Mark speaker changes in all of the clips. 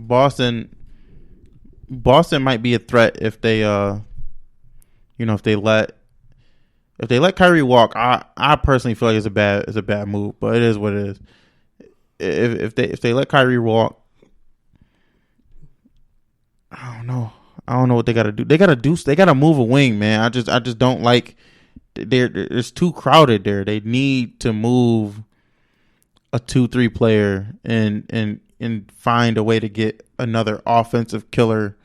Speaker 1: Boston might be a threat if they if they let Kyrie walk. I personally feel like it's a bad move, but it is what it is. If they let Kyrie walk, I don't know what they got to do. They got to move a wing, man. I just don't like. It's too crowded there. They need to move a 2-3 player and find a way to get another offensive killer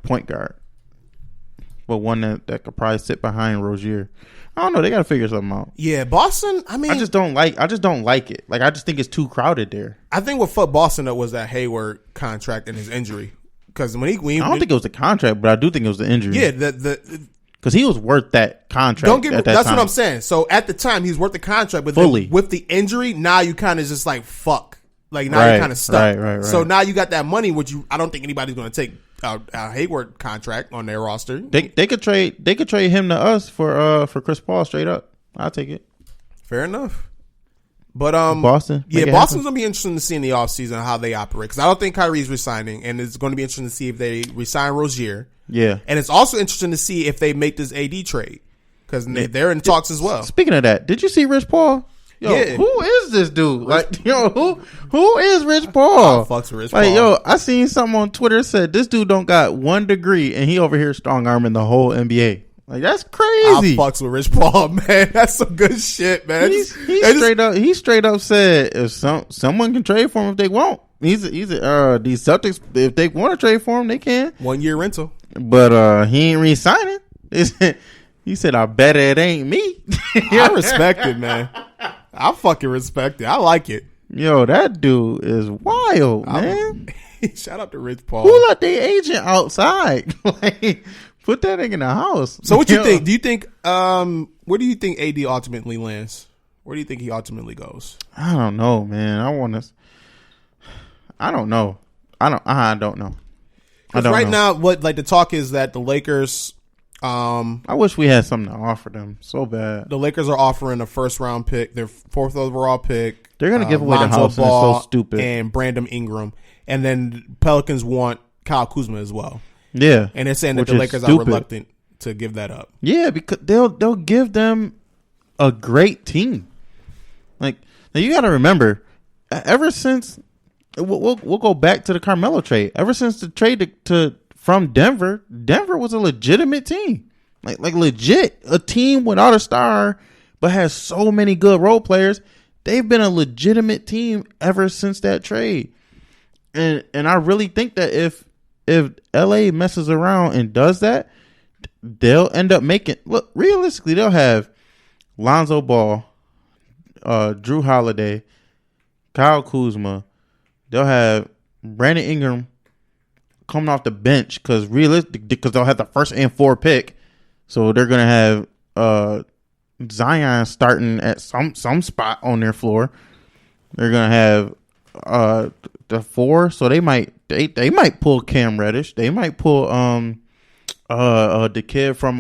Speaker 1: point guard, but one that could probably sit behind Rozier. I don't know. They got to figure something out.
Speaker 2: Yeah, Boston. I mean,
Speaker 1: I just don't like it. Like, I just think it's too crowded there.
Speaker 2: I think what fucked Boston up was that Hayward contract and his injury. Because when he
Speaker 1: I don't think it was the contract, but I do think it was the injury.
Speaker 2: Yeah,
Speaker 1: because he was worth that contract.
Speaker 2: Don't get me. That's
Speaker 1: time.
Speaker 2: What I'm saying. So at the time, he's worth the contract, but
Speaker 1: fully
Speaker 2: then with the injury, now you kind of just like fuck. Like now you're kind of stuck.
Speaker 1: Right.
Speaker 2: So now you got that money, which I don't think anybody's going to take a Hayward contract on their roster.
Speaker 1: They could trade him to us for Chris Paul straight up. I'll take it.
Speaker 2: Fair enough. But
Speaker 1: Boston,
Speaker 2: Boston's gonna be interesting to see in the offseason how they operate, because I don't think Kyrie's resigning, and it's going to be interesting to see if they resign Rozier.
Speaker 1: Yeah,
Speaker 2: and it's also interesting to see if they make this AD trade, because they're in talks as well.
Speaker 1: Speaking of that, did you see Rich Paul? Yo,
Speaker 2: yeah.
Speaker 1: Who is this dude? Who is Rich Paul?
Speaker 2: Fucks with Rich Paul.
Speaker 1: Yo, I seen something on Twitter said this dude don't got 1 degree and he over here strong arming the whole NBA. Like, that's crazy.
Speaker 2: I fucks with Rich Paul, man. That's some good shit, man.
Speaker 1: He straight up said if someone can trade for him if they want. These Celtics, if they want to trade for him, they can.
Speaker 2: 1 year rental.
Speaker 1: But he ain't re-signing. He said, I bet it ain't me.
Speaker 2: I respect it, man. I fucking respect it. I like it.
Speaker 1: Yo, that dude is wild, man.
Speaker 2: Shout out to Rich Paul.
Speaker 1: Who let their agent outside? Like, put that nigga in the house.
Speaker 2: So what you think? Do you think where do you think AD ultimately lands? Where do you think he ultimately goes?
Speaker 1: I don't know, man. I don't know. I don't know.
Speaker 2: Right now, what like the talk is that the Lakers.
Speaker 1: I wish we had something to offer them so bad.
Speaker 2: The Lakers are offering a 1st round pick, their 4th overall pick.
Speaker 1: They're gonna give away the house, and it's so stupid.
Speaker 2: And Brandon Ingram, and then Pelicans want Kyle Kuzma as well.
Speaker 1: Yeah,
Speaker 2: and they're saying that the Lakers are reluctant to give that up.
Speaker 1: Yeah, because they'll give them a great team. Like, now you got to remember, ever since we'll go back to the Carmelo trade. Ever since the trade from Denver was a legitimate team. Like legit, a team without a star, but has so many good role players. They've been a legitimate team ever since that trade. And I really think that if LA messes around and does that, they'll end up realistically, they'll have Lonzo Ball, Drew Holiday, Kyle Kuzma. They'll have Brandon Ingram coming off the bench because they'll have the 1st and 4th pick. So they're going to have Zion starting at some spot on their floor. They're going to have the 4, so they might pull Cam Reddish. They might pull the kid from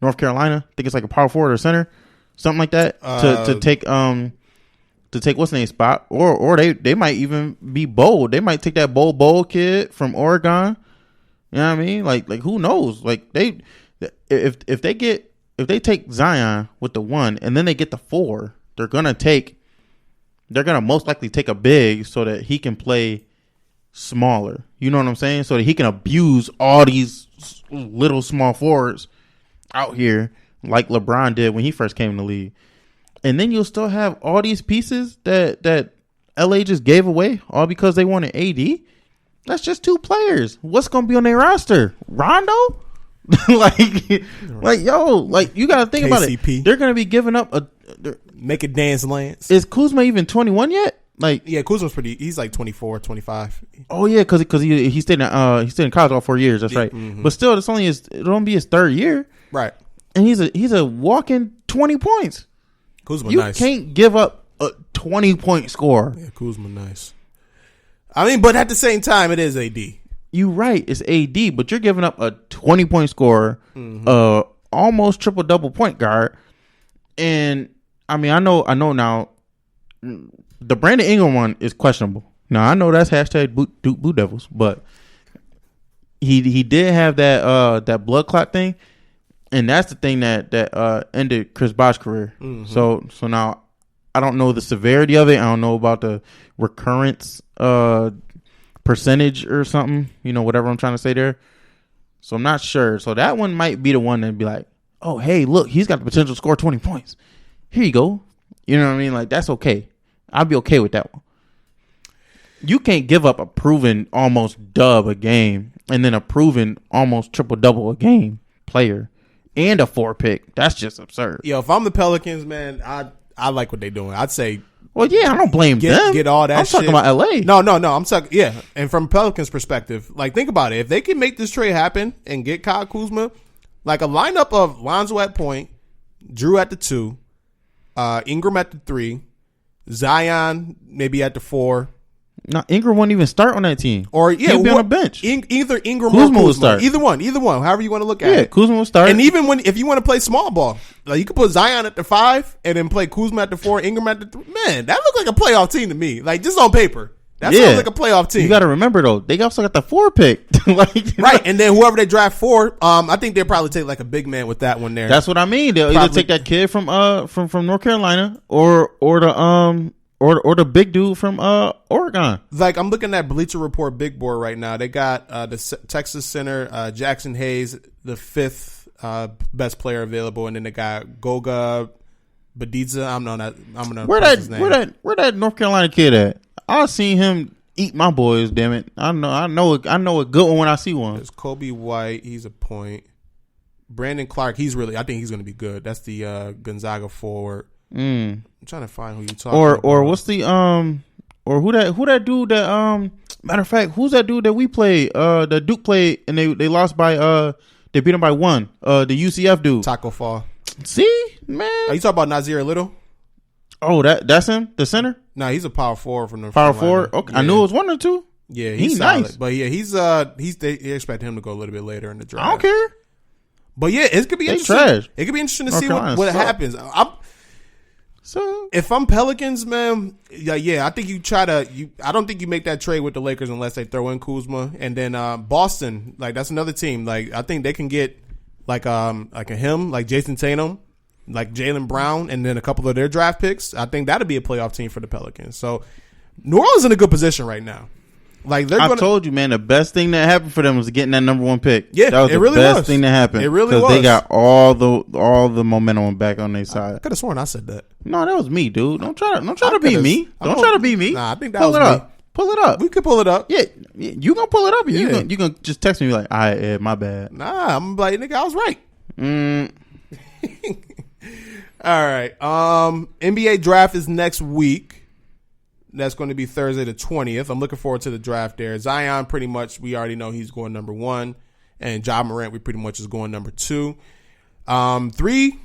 Speaker 1: North Carolina. I think it's like a power forward or center, something like that, to take what's the name spot, or they might even be bold. They might take that bold kid from Oregon. You know what I mean? Like who knows? Like if they take Zion with the 1 and then they get the 4, they're gonna most likely take a big so that he can play smaller. You know what I'm saying? So that he can abuse all these little small forwards out here like LeBron did when he first came in the league. And then you'll still have all these pieces that LA just gave away all because they wanted AD. That's just 2 players. What's going to be on their roster? Rondo? like you got to think about it. They're going to be giving up
Speaker 2: make it dance, Lance.
Speaker 1: Is Kuzma even 21 yet? Like,
Speaker 2: yeah, Kuzma's he's like 24, 25.
Speaker 1: Oh yeah, because he stayed in college all 4 years. That's right. Mm-hmm. But still, it'll only be his 3rd year.
Speaker 2: Right.
Speaker 1: And he's a walking 20 points.
Speaker 2: Kuzma
Speaker 1: you
Speaker 2: nice.
Speaker 1: Can't give up a 20-point score.
Speaker 2: Yeah, Kuzma nice. I mean, but at the same time, it is AD.
Speaker 1: You're right. It's AD, but you're giving up a 20-point scorer, almost triple-double point guard. And, I mean, I know now the Brandon Ingram one is questionable. No, I know that's hashtag Blue Devils, but he did have that blood clot thing, and that's the thing that ended Chris Bosh's career. Mm-hmm. So now I don't know the severity of it. I don't know about the recurrence percentage or something. You know, whatever I'm trying to say there. So I'm not sure. So that one might be the one that'd be like, oh, hey, look, he's got the potential to score 20 points. Here you go. You know what I mean? Like, that's okay. I'll be okay with that one. You can't give up a proven almost dub a game and then a proven almost triple-double a game player and a 4 pick. That's just absurd.
Speaker 2: Yo, if I'm the Pelicans, man, I like what they're doing. I'd say,
Speaker 1: well, yeah, I don't blame them.
Speaker 2: Get all that
Speaker 1: I'm
Speaker 2: shit.
Speaker 1: talking about LA.
Speaker 2: No. I'm talking, yeah. And from Pelicans' perspective, like, think about it. If they can make this trade happen and get Kyle Kuzma, like a lineup of Lonzo at point, Drew at the 2, Ingram at the 3, Zion maybe at the 4.
Speaker 1: No, Ingram won't even start on that team.
Speaker 2: Or yeah,
Speaker 1: he'll be on the bench.
Speaker 2: Either Ingram
Speaker 1: Kuzma
Speaker 2: or Kuzma.
Speaker 1: will start.
Speaker 2: Either one. However you want to look at it.
Speaker 1: Yeah, Kuzma will start.
Speaker 2: And even if you want to play small ball, like you could put Zion at the 5 and then play Kuzma at the 4, Ingram at the 3. Man, that looks like a playoff team to me. Like just on paper, that sounds like a playoff team.
Speaker 1: You got to remember though, they also got the 4 pick.
Speaker 2: Right, and then whoever they draft 4, I think they'll probably take like a big man with that one there.
Speaker 1: That's what I mean. They'll either take that kid from North Carolina or the big dude from Oregon.
Speaker 2: Like I'm looking at Bleacher Report big board right now. They got the Texas center Jackson Hayes, the 5th best player available, and then they got Goga Badiza. I'm gonna his name.
Speaker 1: Where that North Carolina kid at? I've seen him eat my boys. Damn it! I know a good one when I see one.
Speaker 2: There's Kobe White. He's a point. Brandon Clark. I think he's going to be good. That's the Gonzaga forward. I'm trying to find who you talking about.
Speaker 1: Or what's the or who that dude that matter of fact, who's that dude that we played that Duke played and they lost by they beat him by 1, the UCF dude.
Speaker 2: Taco Fall.
Speaker 1: See, man.
Speaker 2: Are you talking about Nazir Little?
Speaker 1: Oh, that's him, the center?
Speaker 2: No, he's a power forward from the
Speaker 1: power forward. Okay, yeah. I knew it was 1 or 2.
Speaker 2: Yeah, he's solid. Nice. But yeah, they expect him to go a little bit later in the draft.
Speaker 1: I don't care.
Speaker 2: But yeah, it could be interesting.
Speaker 1: Trash.
Speaker 2: It could be interesting to see what happens. So if I'm Pelicans, man, yeah, I think I don't think you make that trade with the Lakers unless they throw in Kuzma, and then Boston, like that's another team. Like I think they can get like Jason Tatum, like Jaylen Brown, and then a couple of their draft picks. I think that'd be a playoff team for the Pelicans. So New Orleans in a good position right now. Like I
Speaker 1: told you, man, the best thing that happened for them was getting that number 1 pick.
Speaker 2: Yeah,
Speaker 1: that was the best thing that happened.
Speaker 2: It really was.
Speaker 1: Because they got all the momentum back on their side.
Speaker 2: I could have sworn I said that.
Speaker 1: No, that was me, dude. Don't try to be me. Don't try to be me.
Speaker 2: Nah, I think that was me.
Speaker 1: Pull it up.
Speaker 2: We could pull it up.
Speaker 1: Yeah, you gonna pull it up? Yeah. You gonna just text me like, all right, Ed, my bad.
Speaker 2: Nah, I'm like, nigga, I was right. All right. NBA draft is next week. That's going to be Thursday the 20th. I'm looking forward to the draft there. Zion, pretty much, we already know he's going number 1. And Ja Morant, we pretty much is going number 2. 3,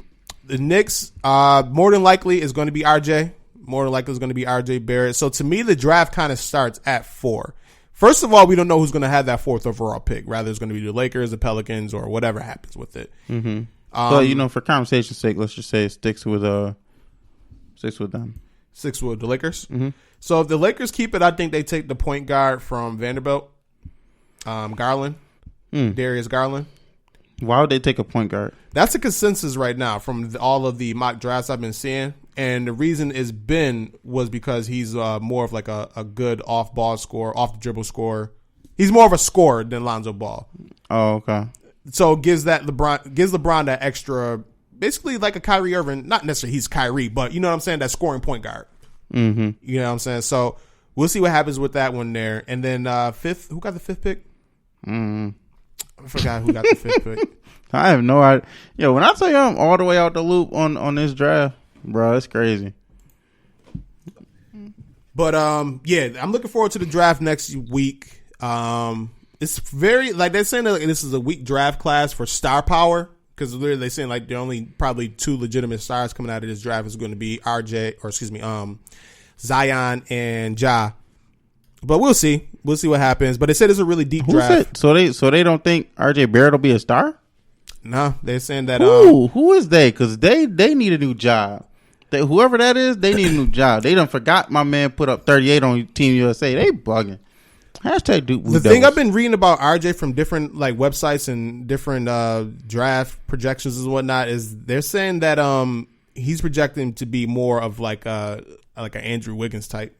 Speaker 2: the Knicks, more than likely is going to be RJ. More than likely is going to be RJ Barrett. So to me, the draft kind of starts at 4. First of all, we don't know who's going to have that 4th overall pick. Rather, it's going to be the Lakers, the Pelicans, or whatever happens with it.
Speaker 1: Mm-hmm. So, for conversation's sake, let's just say it sticks with them.
Speaker 2: 6 with the Lakers?
Speaker 1: Mm-hmm.
Speaker 2: So if the Lakers keep it, I think they take the point guard from Vanderbilt, Garland, Darius Garland.
Speaker 1: Why would they take a point guard?
Speaker 2: That's a consensus right now from all of the mock drafts I've been seeing. And the reason was because he's more of like a good off-ball scorer, off-the-dribble scorer. He's more of a scorer than Lonzo Ball.
Speaker 1: Oh, okay.
Speaker 2: So it gives LeBron that extra, basically like a Kyrie Irving. Not necessarily he's Kyrie, but you know what I'm saying? That scoring point guard.
Speaker 1: Mm-hmm.
Speaker 2: You know what I'm saying? So we'll see what happens with that one there. And then 5th, who got the 5th pick?
Speaker 1: I
Speaker 2: forgot who got the 5th pick.
Speaker 1: I have no idea. Yo, when I tell you I'm all the way out the loop on this draft, bro, it's crazy.
Speaker 2: But yeah, I'm looking forward to the draft next week. It's very, like they're saying that this is a weak draft class for star power. Because literally they're saying like the only probably 2 legitimate stars coming out of this draft is going to be Zion and Ja. But we'll see. We'll see what happens. But they said it's a really deep draft.
Speaker 1: So they don't think RJ Barrett will be a star?
Speaker 2: No, they're saying that.
Speaker 1: Who is they? Because they need a new job. Whoever that is, they need a new job. They done forgot my man put up 38 on Team USA. They bugging. Hashtag Duke Blue
Speaker 2: The
Speaker 1: Devils.
Speaker 2: thing I've been reading about RJ from different like websites and different draft projections and whatnot is they're saying that he's projecting to be more of like an Andrew Wiggins type.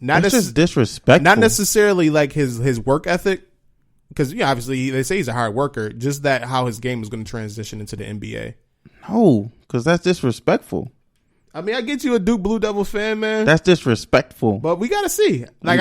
Speaker 1: That's just disrespectful.
Speaker 2: Not necessarily like his work ethic, because obviously they say he's a hard worker. Just that how his game is going to transition into the NBA.
Speaker 1: No, because that's disrespectful.
Speaker 2: I mean, I get you a Duke Blue Devils fan, man.
Speaker 1: That's disrespectful.
Speaker 2: But we got to see. Like,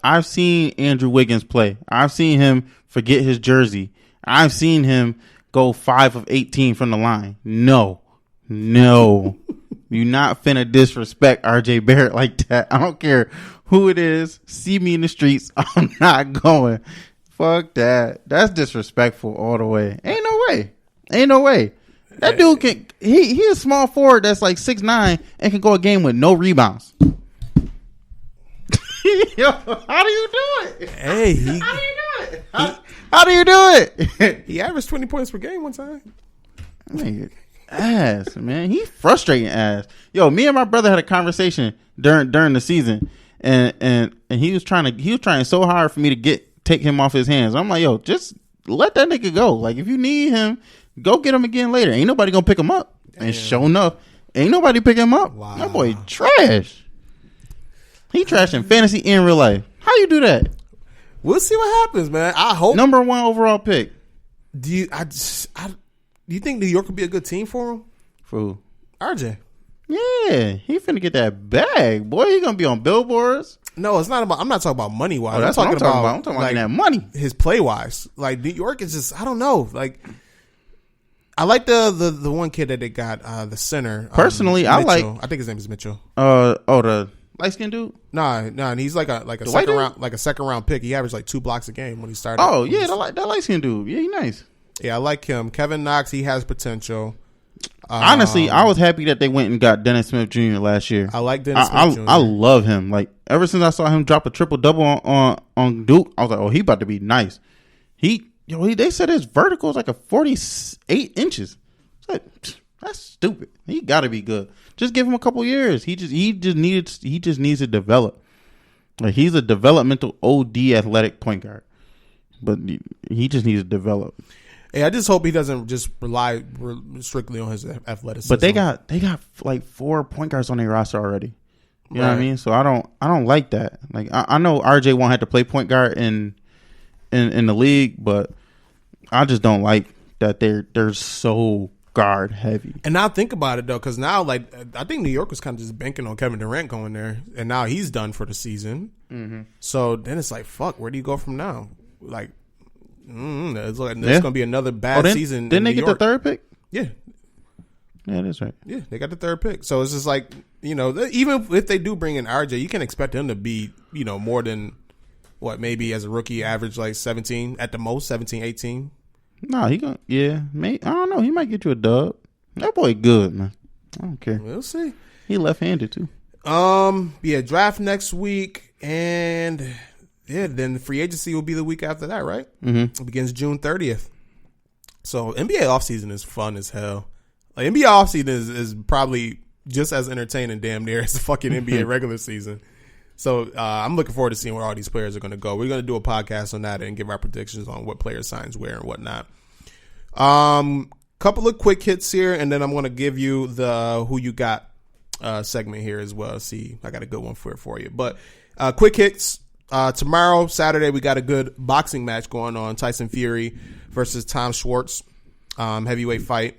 Speaker 1: I've seen Andrew Wiggins play. I've seen him forget his jersey. I've seen him go 5 of 18 from the line. No. You're not finna disrespect RJ Barrett like that. I don't care who it is. See me in the streets. I'm not going. Fuck that. That's disrespectful all the way. Ain't no way. That dude can. He a small forward that's like 6'9" and can go a game with no rebounds. Yo, how do you do it?
Speaker 2: Hey,
Speaker 1: how do you do it? How do you do it?
Speaker 2: He averaged 20 points per game one time.
Speaker 1: Nigga, ass, man. He frustrating ass. Yo, me and my brother had a conversation during the season, and he was trying so hard for me to take him off his hands. I'm like, yo, just let that nigga go. Like, if you need him, go get him again later. Ain't nobody gonna pick him up. Damn. And sure enough, ain't nobody pick him up. Wow. That boy trash. He trash in fantasy and real life. How you do that?
Speaker 2: We'll see what happens, man. I hope
Speaker 1: number 1 overall pick.
Speaker 2: Do you think New York would be a good team for him?
Speaker 1: For who?
Speaker 2: RJ.
Speaker 1: Yeah, he finna get that bag, boy. He gonna be on billboards.
Speaker 2: No, it's not about. I'm not talking about money wise.
Speaker 1: Oh, that's what I'm talking about. I'm talking about that money.
Speaker 2: His play wise, like New York is just. I don't know. Like, I like the one kid that they got, the center.
Speaker 1: Personally,
Speaker 2: Mitchell.
Speaker 1: I
Speaker 2: think his name is Mitchell.
Speaker 1: The light skinned dude.
Speaker 2: Nah, and he's like a second round pick. He averaged like 2 blocks a game when he started.
Speaker 1: Oh yeah, that light skinned dude. Yeah, he's nice.
Speaker 2: Yeah, I like him. Kevin Knox, he has potential.
Speaker 1: Honestly, I was happy that they went and got Dennis Smith Jr. last year.
Speaker 2: I like Dennis Smith Jr.
Speaker 1: I love him. Like, ever since I saw him drop a triple double on Duke, I was like, oh, he about to be nice. They said his vertical is like a 48 inches. Like, that's stupid. He got to be good. Just give him a couple years. He just needs to develop. Like, he's a developmental OD athletic point guard, but he just needs to develop.
Speaker 2: Hey, I just hope he doesn't just rely strictly on his athleticism.
Speaker 1: But they got like 4 point guards on their roster already. You know what I mean? So I don't like that. Like, I know RJ won't have to play point guard in the league, but I just don't like that they're so guard heavy.
Speaker 2: And now think about it though, because now like I think New York was kind of just banking on Kevin Durant going there, and now he's done for the season. Mm-hmm. So then it's like, fuck, where do you go from now? Like. It's going to be another bad season.
Speaker 1: Didn't they get the 3rd pick?
Speaker 2: Yeah.
Speaker 1: Yeah, that's right.
Speaker 2: Yeah, they got the 3rd pick. So it's just like, even if they do bring in RJ, you can expect him to be, more than maybe as a rookie average like 17 at the most, 17, 18.
Speaker 1: No, he gonna, I don't know. He might get you a dub. That boy good, man. I don't care.
Speaker 2: We'll see.
Speaker 1: He left-handed too.
Speaker 2: Draft next week, and then the free agency will be the week after that, right? Mm-hmm. It begins June 30th. So NBA offseason is fun as hell. Like, NBA offseason is probably just as entertaining damn near as the fucking NBA regular season. So I'm looking forward to seeing where all these players are going to go. We're going to do a podcast on that and give our predictions on what player signs where and whatnot. Couple of quick hits here, and then I'm going to give you the who you got segment here as well. See, I got a good one for you. But quick hits. Tomorrow, Saturday, we got a good boxing match going on. Tyson Fury versus Tom Schwartz, heavyweight fight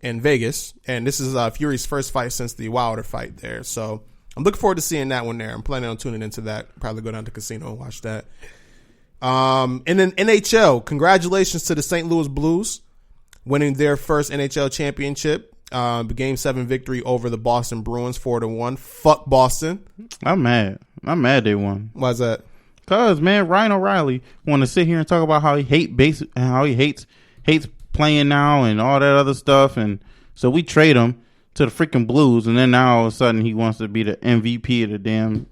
Speaker 2: in Vegas. And this is Fury's first fight since the Wilder fight there. So I'm looking forward to seeing that one there. I'm planning on tuning into that. Probably go down to the casino and watch that. And then NHL, congratulations to the St. Louis Blues winning their first NHL championship. Game 7 victory over the Boston Bruins 4-1. Fuck Boston.
Speaker 1: I'm mad they won.
Speaker 2: Why's that?
Speaker 1: Cause man, Ryan O'Reilly want to sit here and talk about how he hates playing now and all that other stuff, and so we trade him to the freaking Blues, and then now all of a sudden he wants to be the MVP of the damn.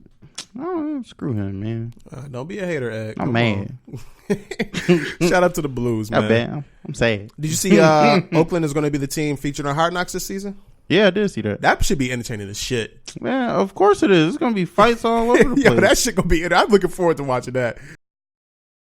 Speaker 1: Oh, screw him, man.
Speaker 2: Don't be a hater, Ed.
Speaker 1: I'm mad.
Speaker 2: Shout out to the Blues, man.
Speaker 1: I bet. I'm sad.
Speaker 2: Did you see Oakland is going to be the team featured on Hard Knocks this season?
Speaker 1: Yeah, I did see that.
Speaker 2: That should be entertaining as shit.
Speaker 1: Man, of course it is. It's gonna be fights all over the place.
Speaker 2: Yo, that shit gonna be. I'm looking forward to watching that.